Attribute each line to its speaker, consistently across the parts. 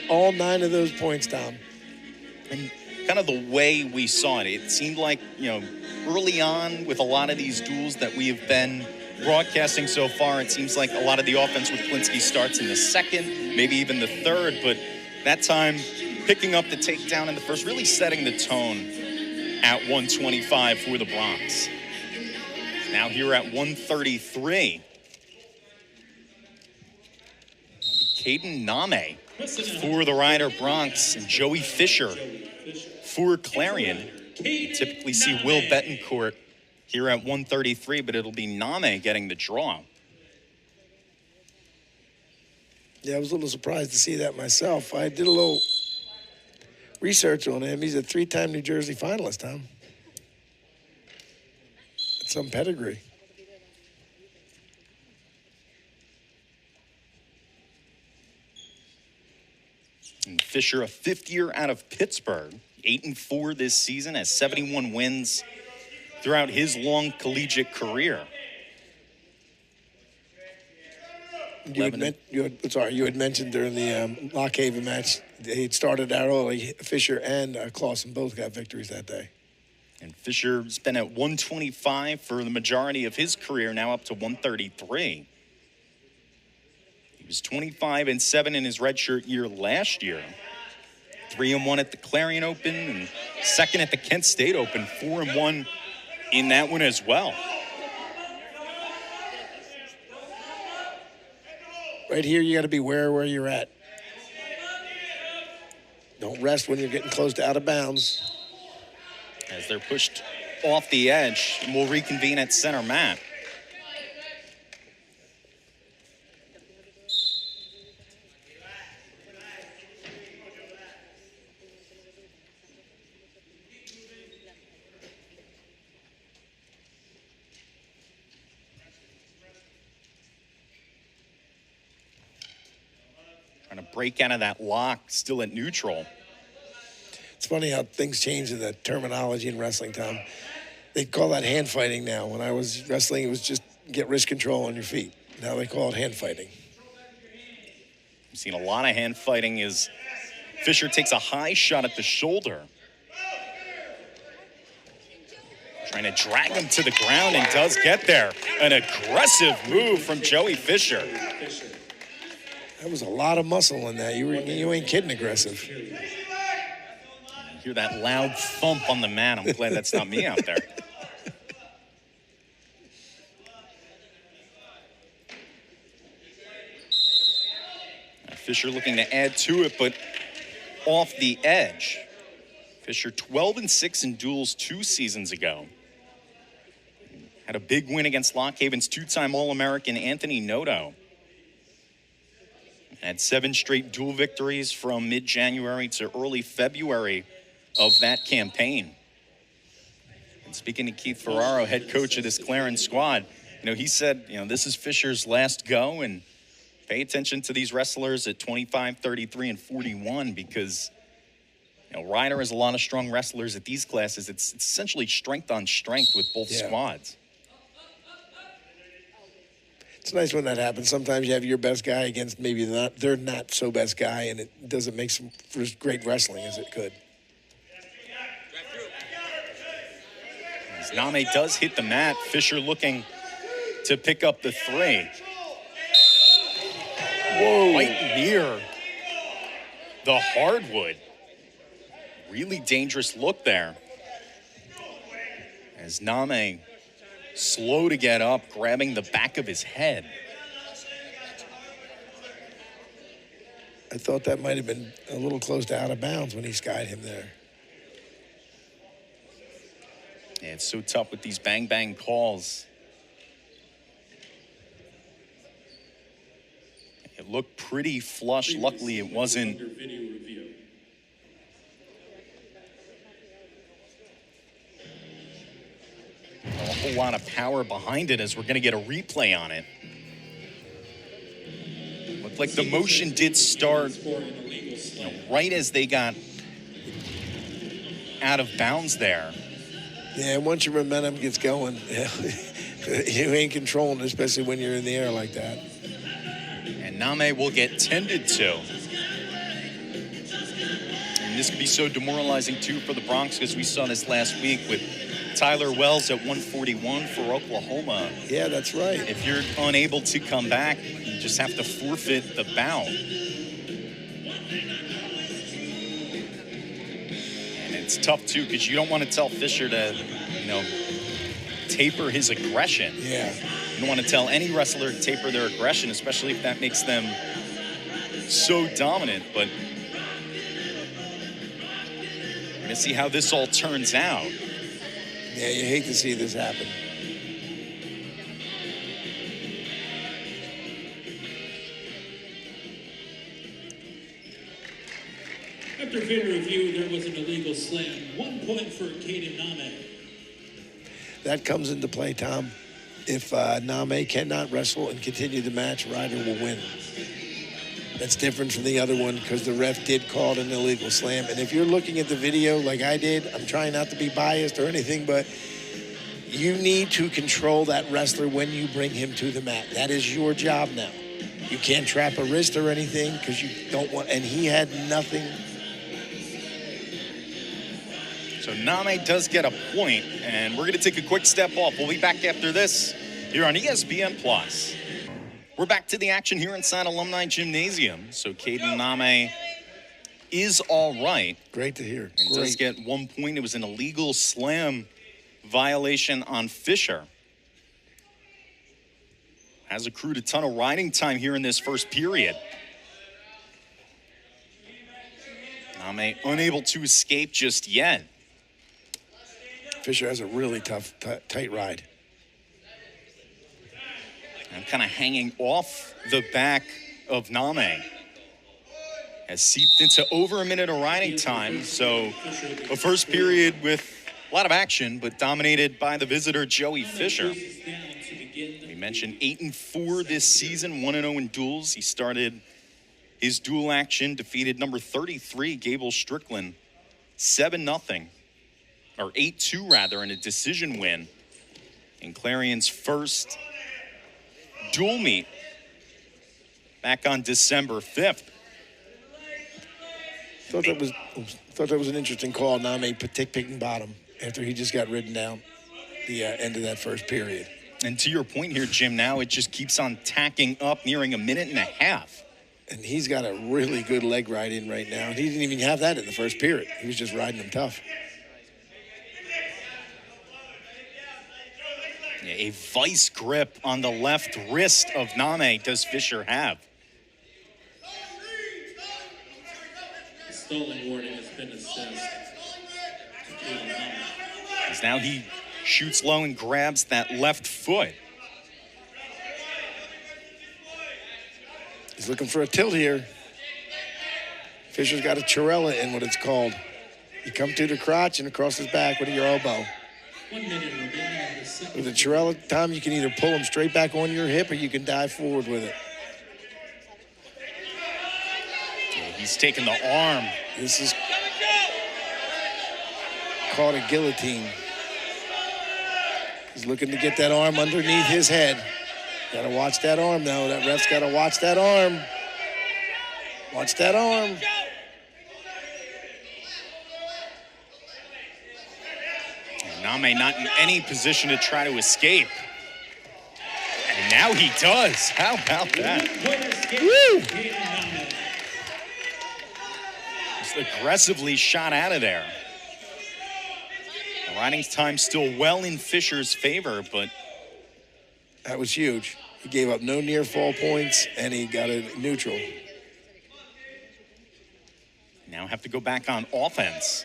Speaker 1: All 9 of those points, Tom.
Speaker 2: And kind of the way we saw it, it seemed like, early on with a lot of these duels that we have been broadcasting so far, it seems like a lot of the offense with Klinsky starts in the second, maybe even the third, but that time picking up the takedown in the first, really setting the tone at 125 for the Bronx. Now here at 133, Kaden Naame for the Rider Bronx and Joey Fischer for Clarion. You typically see Will Betancourt here at 133, but it'll be Naame getting the draw.
Speaker 1: Yeah, I was a little surprised to see that myself. I did a little research on him. He's a 3-time New Jersey finalist, Tom. That's some pedigree.
Speaker 2: And Fischer, a 5th year out of Pittsburgh, 8-4 this season, has 71 wins throughout his long collegiate career.
Speaker 1: You had mentioned during the Lockhaven match, he started out early. Fischer and Clausen both got victories that day.
Speaker 2: And Fischer's been at 125 for the majority of his career, now up to 133. He was 25-7 in his redshirt year last year. 3-1 at the Clarion Open and 2nd at the Kent State Open, 4-1 in that one as well.
Speaker 1: Right here, you got to be aware where you're at. Don't rest when you're getting close to out of bounds.
Speaker 2: As they're pushed off the edge, and we'll reconvene at center mat. Trying to break out of that lock, still at neutral.
Speaker 1: It's funny how things change in the terminology in wrestling, Tom. They call that hand fighting now. When I was wrestling, it was just get wrist control on your feet. Now they call it hand fighting.
Speaker 2: We've seen a lot of hand fighting as Fischer takes a high shot at the shoulder. Trying to drag him to the ground and does get there. An aggressive move from Joey Fischer.
Speaker 1: That was a lot of muscle in that. You ain't kidding aggressive.
Speaker 2: Hear that loud thump on the mat. I'm glad that's not me out there. Fischer looking to add to it, but off the edge. Fischer 12-6 in duels 2 seasons ago. Had a big win against Lockhaven's 2-time All-American Anthony Noto. Had 7 straight duel victories from mid-January to early February of that campaign. And speaking to Keith Ferraro, head coach of this Clarion squad, he said, this is Fischer's last go, and pay attention to these wrestlers at 25, 33, and 41 because, Ryder has a lot of strong wrestlers at these classes. It's essentially strength on strength with both squads.
Speaker 1: It's nice when that happens. Sometimes you have your best guy against maybe their not so best guy, and it doesn't make for as great wrestling as it could.
Speaker 2: As Naame does hit the mat, Fischer looking to pick up the 3.
Speaker 1: Whoa.
Speaker 2: Right near the hardwood. Really dangerous look there. As Naame slow to get up, grabbing the back of his head.
Speaker 1: I thought that might have been a little close to out of bounds when he skied him there.
Speaker 2: Yeah, it's so tough with these bang-bang calls. It looked pretty flush. Luckily, it wasn't. A whole lot of power behind it as we're going to get a replay on it. Looked like the motion did start right as they got out of bounds there.
Speaker 1: Yeah, once your momentum gets going, you ain't controlling it, especially when you're in the air like that.
Speaker 2: And Naame will get tended to. And this could be so demoralizing, too, for the Bronx, because we saw this last week with Tyler Wells at 141 for Oklahoma.
Speaker 1: Yeah, that's right.
Speaker 2: If you're unable to come back, you just have to forfeit the bout. And it's tough, too, because you don't want to tell Fischer to, taper his aggression.
Speaker 1: Yeah.
Speaker 2: You don't want to tell any wrestler to taper their aggression, especially if that makes them so dominant. But we're going to see how this all turns out.
Speaker 1: Yeah, you hate to see this happen.
Speaker 3: After video review, there was an illegal slam. 1 point for Kaden Naame.
Speaker 1: That comes into play, Tom. If Naame cannot wrestle and continue the match, Ryder will win. That's different from the other one because the ref did call it an illegal slam. And if you're looking at the video like I did, I'm trying not to be biased or anything, but you need to control that wrestler when you bring him to the mat. That is your job now. You can't trap a wrist or anything because you don't want, and he had nothing.
Speaker 2: So Naame does get a point, and we're going to take a quick step off. We'll be back after this here on ESPN+. We're back to the action here inside Alumni Gymnasium. So Kaden Naame is all right.
Speaker 1: Great to hear.
Speaker 2: And does get 1 point. It was an illegal slam violation on Fischer. Has accrued a ton of riding time here in this first period. Naame unable to escape just yet.
Speaker 1: Fischer has a really tough, tight ride.
Speaker 2: And kind of hanging off the back of Naame. Has seeped into over a minute of riding time. So a first period with a lot of action, but dominated by the visitor, Joey Fischer. We mentioned 8-4 this season, 1-0 in duels. He started his duel action, defeated number 33, Gable Strickland, 7-0. Or 8-2 rather, in a decision win in Clarion's first dual meet back on December 5th.
Speaker 1: Thought that was an interesting call. Naame picking bottom after he just got ridden down the end of that first period.
Speaker 2: And to your point here, Jim, now it just keeps on tacking up, nearing a minute and a half.
Speaker 1: And he's got a really good leg ride in right now. He didn't even have that in the first period. He was just riding him tough.
Speaker 2: A vice grip on the left wrist of Naame does Fischer have.
Speaker 3: The stolen warning has been assessed.
Speaker 2: As now he shoots low and grabs that left foot.
Speaker 1: He's looking for a tilt here. Fischer's got a Chirella in what it's called. You come to the crotch and across his back with your elbow.
Speaker 3: 1 minute remaining in the second.
Speaker 1: With a Chirella, Tom, you can either pull him straight back on your hip or you can dive forward with it.
Speaker 2: He's taking the arm.
Speaker 1: This is called a guillotine. He's looking to get that arm underneath his head. Got to watch that arm, though. That ref's got to watch that arm. Watch that arm.
Speaker 2: Naame not in any position to try to escape. And now he does. How about that?
Speaker 1: Woo!
Speaker 2: Just aggressively shot out of there. The riding time still well in Fischer's favor, but
Speaker 1: That was huge. He gave up no near fall points, and he got a neutral.
Speaker 2: now have to go back on offense.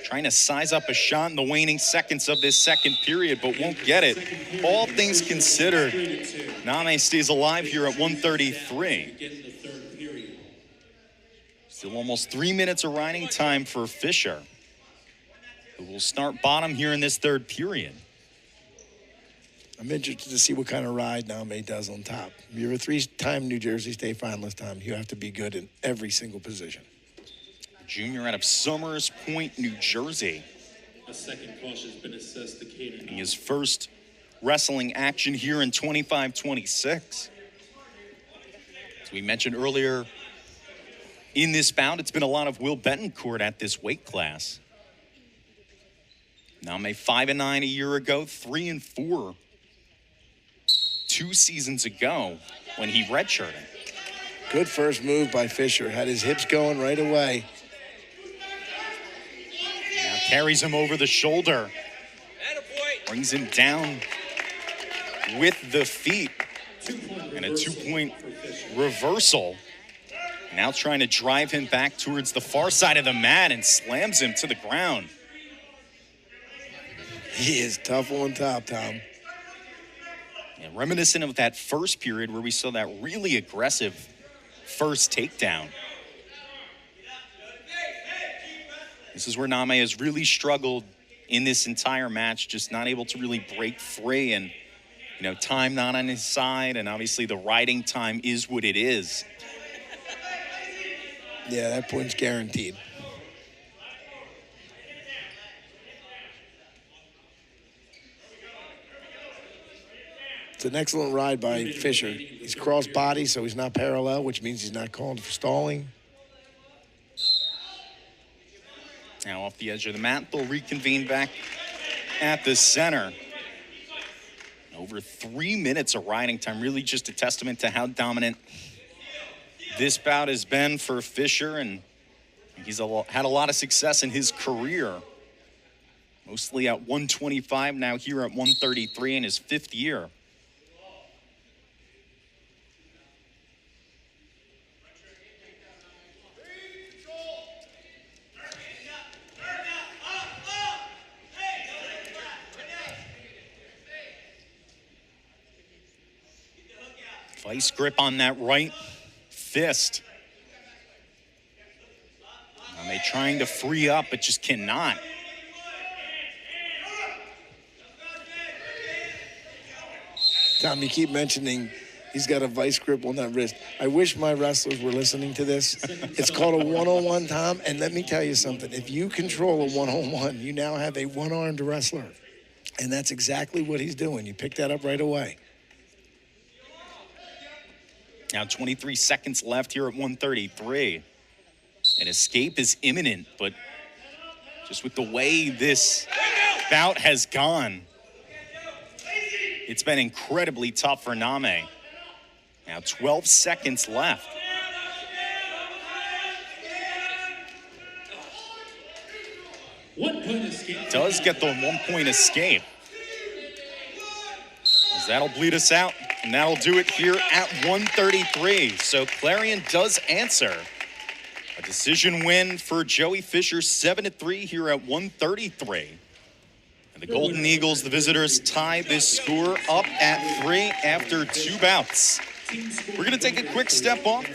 Speaker 2: Trying to size up a shot in the waning seconds of this second period, but won't get it. All things considered, Naame stays alive here at 133. Still almost 3 minutes of riding time for Fischer, who will start bottom here in this third period.
Speaker 1: I'm interested to see what kind of ride Naame does on top. You're a three-time New Jersey State finalist, Tom. You have to be good in every single position.
Speaker 2: Junior out of Summers Point, New Jersey.
Speaker 3: A second caution has been assessed to Kaden.
Speaker 2: His first wrestling action here in 25-26. As we mentioned earlier, in this bout. It's been a lot of Will Betancourt at this weight class. Naame 5-9 a year ago, 3-4 2 seasons ago when he redshirted.
Speaker 1: Good first move by Fischer. Had his hips going right away.
Speaker 2: Now carries him over the shoulder. Brings him down with the feet. And a 2-point reversal. Now trying to drive him back towards the far side of the mat and slams him to the ground.
Speaker 1: He is tough on top, Tom.
Speaker 2: Yeah, reminiscent of that first period where we saw that really aggressive first takedown. This is where Naame has really struggled in this entire match, just not able to really break free, and time not on his side, and obviously the riding time is what it is.
Speaker 1: Yeah, that point's guaranteed. It's an excellent ride by Fischer. He's cross body, so he's not parallel, which means he's not called for stalling.
Speaker 2: Now off the edge of the mat, they'll reconvene back at the center. Over 3 minutes of riding time, really just a testament to how dominant this bout has been for Fischer, and he's had a lot of success in his career. Mostly at 125, now here at 133 in his 5th year. Vice grip on that right fist. Naame trying to free up, but just cannot.
Speaker 1: Tom, you keep mentioning he's got a vice grip on that wrist. I wish my wrestlers were listening to this. It's called a one-on-one, Tom, and let me tell you something. If you control a one-on-one, you now have a one-armed wrestler, and that's exactly what he's doing. You pick that up right away.
Speaker 2: Now 23 seconds left here at 133. An escape is imminent, but just with the way this bout has gone, it's been incredibly tough for Naame. Now 12 seconds left. Does get the 1-point escape. As that'll bleed us out. And that'll do it here at 133. So Clarion does answer. A decision win for Joey Fischer, 7-3 here at 133. And the Golden Eagles, the visitors, tie this score up at 3 after 2 bouts. We're going to take a quick step off.